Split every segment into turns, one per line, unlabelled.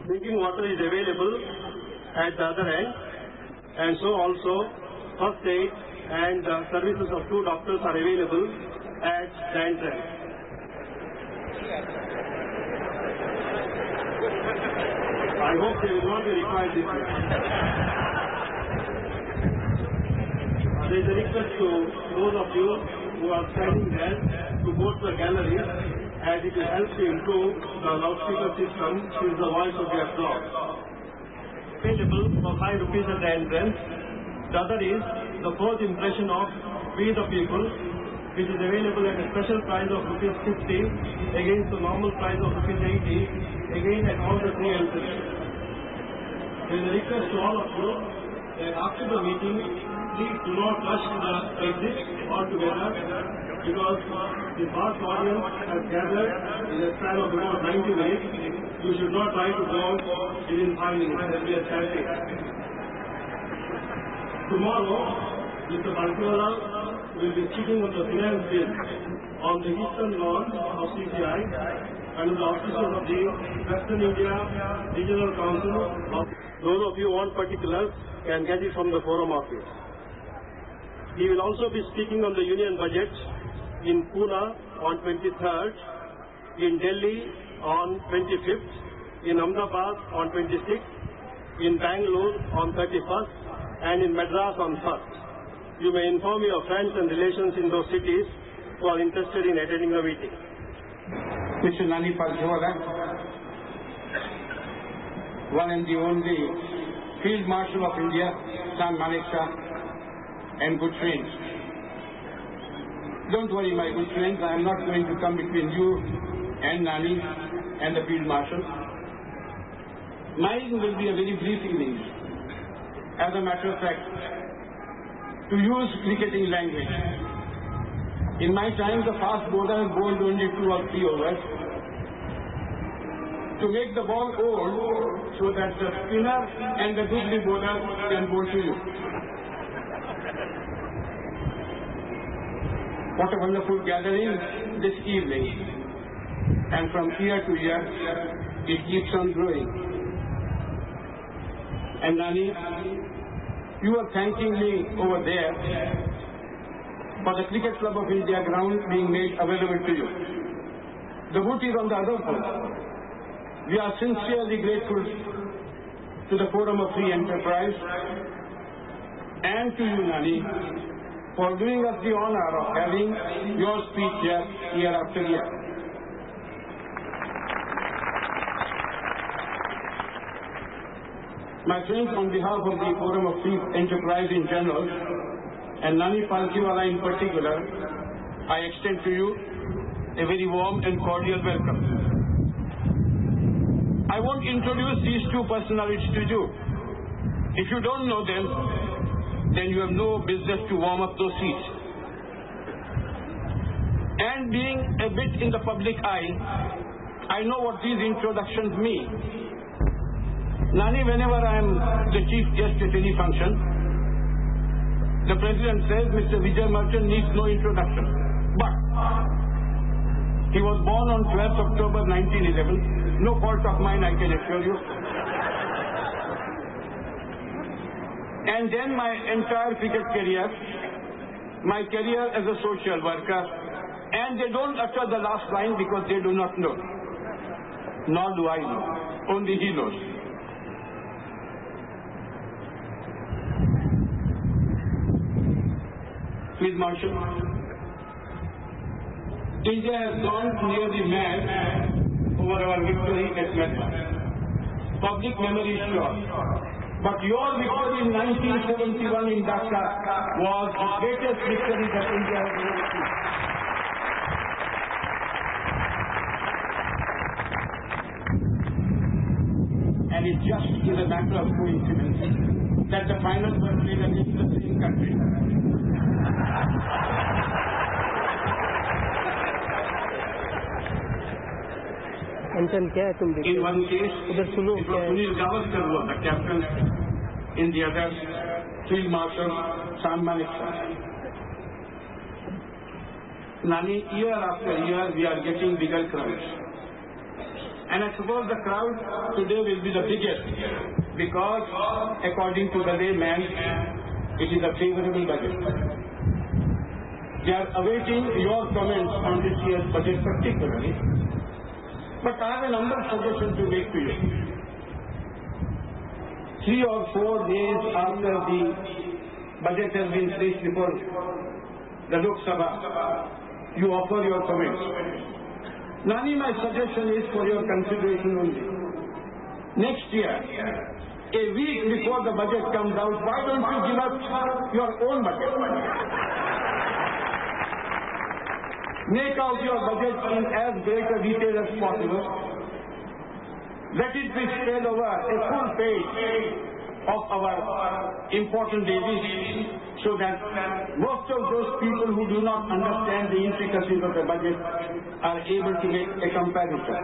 drinking water is available at the other end, and so also first aid and services of 2 doctors are available at the entrance. I hope they will not be required this year. There is a request to those of you who are standing there to go to the gallery, as it will help to improve the loudspeaker system since the voice will be absorbed. Available for 5 rupees at the entrance. The other is the first impression of We the People, which is available at a special price of rupees 50 against the normal price of rupees 80, again at all the 3 entrances. There is a request to all of you that after the meeting, please do not rush to the exit altogether, because the vast audience has gathered in a span of about 90 minutes. You should not try to go out within 5 minutes. There will be a stampede. Tomorrow, Mr. Bankiwala will be speaking on the finance bill on the eastern lawn of CCI and the officers of the Western India Regional Council. Those of you who want particulars can get it from the forum office. He will also be speaking on the union budget in Pune on 23rd, in Delhi on 25th, in Ahmedabad on 26th, in Bangalore on 31st, and in Madras on 1st. You may inform your friends and relations in those cities who are interested in attending the meeting.
Mr. Nani Palkhiwala, one and the only Field Marshal of India, Sam Maneksha, and good friends. Don't worry, my good friends, I am not going to come between you and Nani and the Field Marshal. Mine will be a very brief evening. As a matter of fact, to use cricketing language, in my time the fast bowler bowled only 2 or 3 overs. To make the ball old so that the spinner and the googly bowler can bowl to you. What a wonderful gathering this evening. And from year to year, it keeps on growing. And Nani, you are thanking me over there for the Cricket Club of India ground being made available to you. The boot is on the other foot. We are sincerely grateful to the Forum of Free Enterprise and to you, Nani, for doing us the honor of having your speech here year after year. My friends, on behalf of the Forum of Free Enterprise in general, and Nani Palkhiwala in particular, I extend to you a very warm and cordial welcome. I won't introduce these 2 personalities to you. If you don't know them, then you have no business to warm up those seats. And being a bit in the public eye, I know what these introductions mean. Nani, whenever I am the chief guest at any function, the president says Mr. Vijay Merchant needs no introduction. But he was born on 12th October 1911. No fault of mine, I can assure you. And then my entire cricket career, my career as a social worker, and they don't utter the last line because they do not know. Nor do I know. Only he knows. Field Marshal, India has gone nearly mad over our victory at Madras. Public memory is short. But your victory in 1971 in Dhaka was the greatest victory that India has ever seen. And it just is a matter of coincidence that the final was played against the same country. In one case, it was Sunil Gavaskar was the captain. In the other, Field Marshal Sam Maneksha. Nani, year after year, we are getting bigger crowds. And I suppose the crowd today will be the biggest because, according to the layman, it is a favorable budget. They are awaiting your comments on this year's budget particularly. But I have a number of suggestions to make to you. 3 or 4 days after the budget has been placed before the Lok Sabha, you offer your comments. Nani, my suggestion is for your consideration only. Next year, a week before the budget comes out, why don't you give us your own budget? Make out your budget in as great a detail as possible. Let it be spread over a full page of our important dailies so that most of those people who do not understand the intricacies of the budget are able to make a comparison.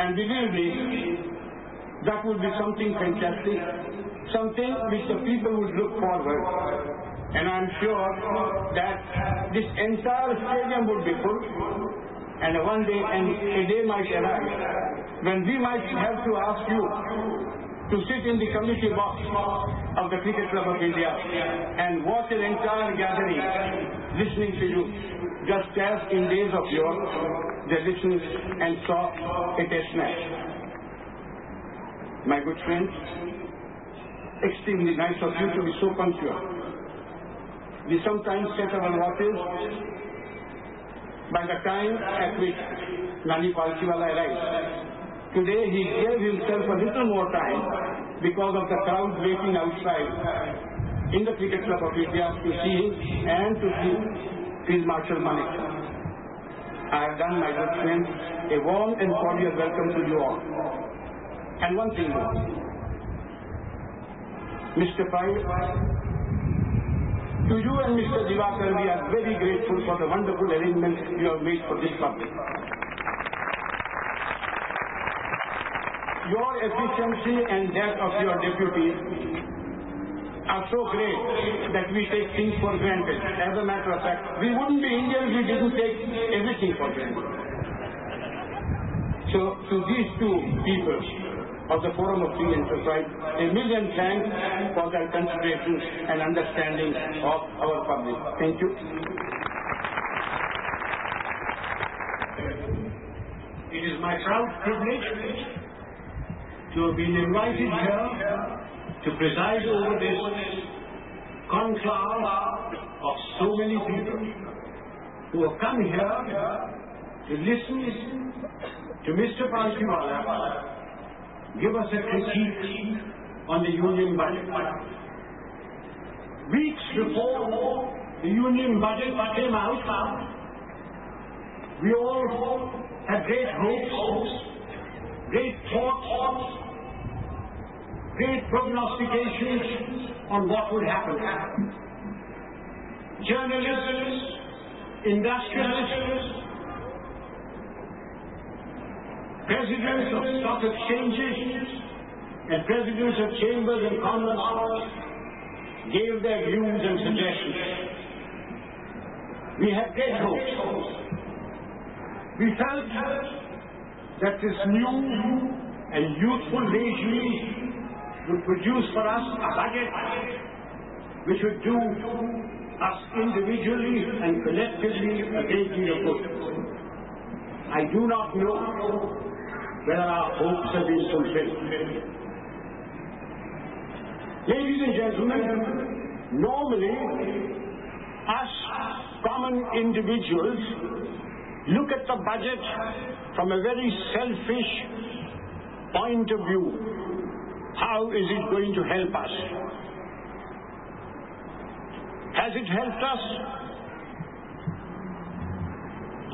And believe me, that would be something fantastic, something which the people would look forward. And I'm sure that this entire stadium would be full, and one day, and a day might arrive when we might have to ask you to sit in the committee box of the Cricket Club of India and watch an entire gathering listening to you, just as in days of yore they listened and saw a test match. My good friends, extremely nice of you to be so punctual. We sometimes set our watches by the time at which Nani Palchiwala arrives. Today he gave himself a little more time because of the crowd waiting outside in the Cricket Club of India to see him and to see Field Marshal Manekshaw. I have done, my good friends, a warm and cordial welcome to you all. And one thing more. Mr. Pai, to you and Mr. Divakar, we are very grateful for the wonderful arrangements you have made for this public. Your efficiency and that of your deputies are so great that we take things for granted. As a matter of fact, we wouldn't be Indians if we didn't take everything for granted. So to these two people of the Forum of Free Enterprise, a million thanks for their consideration and understanding of our public. Thank you.
It is my proud privilege to have been invited here to preside over this conclave of so many people who have come here to listen to Mr. Palchiwala give us a critique on the union budget. Weeks before the union budget came out, we all had great hopes, great thoughts, great prognostications on what would happen. Journalists, industrialists, presidents of stock exchanges and presidents of chambers and commerce gave their views and suggestions. We had great hopes. We felt that this new and youthful regime would produce for us a budget which would do us individually and collectively a great deal of good. I do not know whether our hopes have been fulfilled. Ladies and gentlemen, normally us common individuals look at the budget from a very selfish point of view. How is it going to help us? Has it helped us?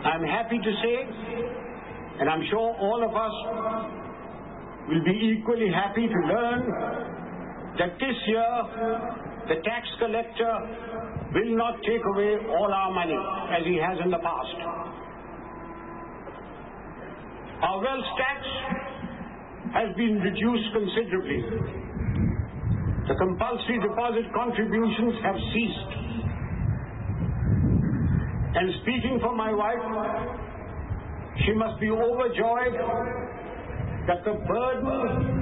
I'm happy to say, and I'm sure all of us will be equally happy to learn that this year the tax collector will not take away all our money as he has in the past. Our wealth tax has been reduced considerably. The compulsory deposit contributions have ceased. And speaking for my wife, she must be overjoyed
that the burden